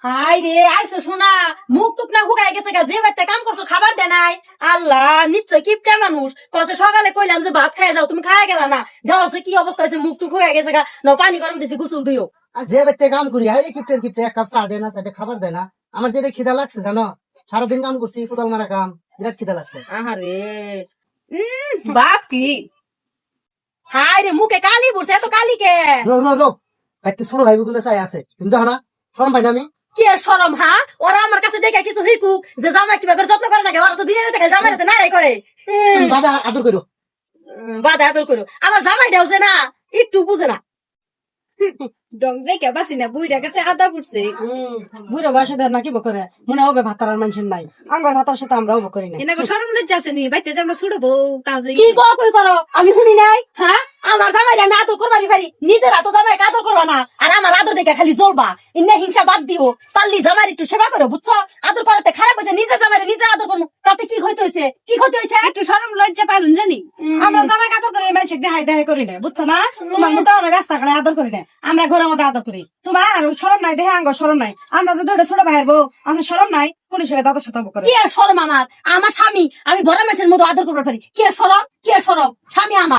High রে আইসো শোনা, মুখ টুক না হুগাই গেছে গা, যে বাড়িতে কাম করছো খাবার দে নাই। আল্লাহ, নিশ্চয় কিপটা মানুষ। কসে সকালে কইলাম যে ভাত খাই যাও, তুমি খাই গেলা না। দেওয়া কি অবস্থা হয়েছে, মুখ টুক হুগাই গেছে গা। ন পানি গরম দিছি, গোসল দিও। আর যে ব্যক্তি কাম করি হাইরে কিপ্টের কিপ্টে এক কাপ চা দেয় না, চারটে খাবার দেয় না। আমার যেটা খিদা লাগছে জানো, সারাদিন কাম করছি, কোদাল মারা কাম, বিরাট খিদা লাগছে। আহারে বাপ কি হাই রে, মুখে কালি পড়ছে, এত কালি কে? রো রো রো বাইতে ছোট ভাই গুলো চাই আছে, তুমি দেখো না শরম পাই না আমি? কি আর শরম, হ্যাঁ? ওরা আমার কাছে দেখে কিছু হিকুক যে জামাই কিবা করে যত্ন করে না, ওরা তো দিনে দেখে জামাই রাতে নাড়াই করে। তুমি বাধা আদর করো। বাধা আদর করো, আমার জামাই দেও যে না, একটু বুঝে না। ডং দেখে বাসি না বুইটা কাছে আদা পড়ছে। বুড়ো বয়সে দেয় না কি করে মনে হবে ভাতার আর মানুষের নাই, আঙ্গর ভাতার সাথে আমরা ওব করি না। এনাকে সরম লজ্জা আছে নি বাইতে যে আমরা ছুড়ো বউ তাও যে কি কই করো, আমি শুনি নাই? হ্যাঁ, আমার জামাই আমি আদর করবারই পারি, নিজের হাতে জামাই আদর করবা না। আর আমার আদর দেখে খালি জ্বলবা, ইন্না হিংসা বাদ দিও। পারলি জামাই একটু সেবা করো, বুঝছো? আদর করাতে খারাপ হয়েছে, নিজের জামাই নিজে আদর করবো, তাতে কি হইতে হয়েছে? কি ক্ষতি হয়েছে? একটু সরম লজ্জা পালুন জানি। আমরা জামাই আদর করি, মানুষের দেহাই দেহাই করি না, বুঝছো না? তোমার মতো আমরা রাস্তা করে আদর করি না, আমরা ঘরের মধ্যে আদর করি। তোমার সরম নাই, দেহে আঙ্গ সরম নাই। আমরা যে দুইটা ছোট ভাইয়ের বউ, আমরা সরম নাই, কোন হিসেবে দাদার সাথে করে। কি আর শরম আমার? আমার স্বামী, আমি বড় মানুষের মতো আদর করতে পারি। কি আর শরম, কি আর শরম? স্বামী আমার।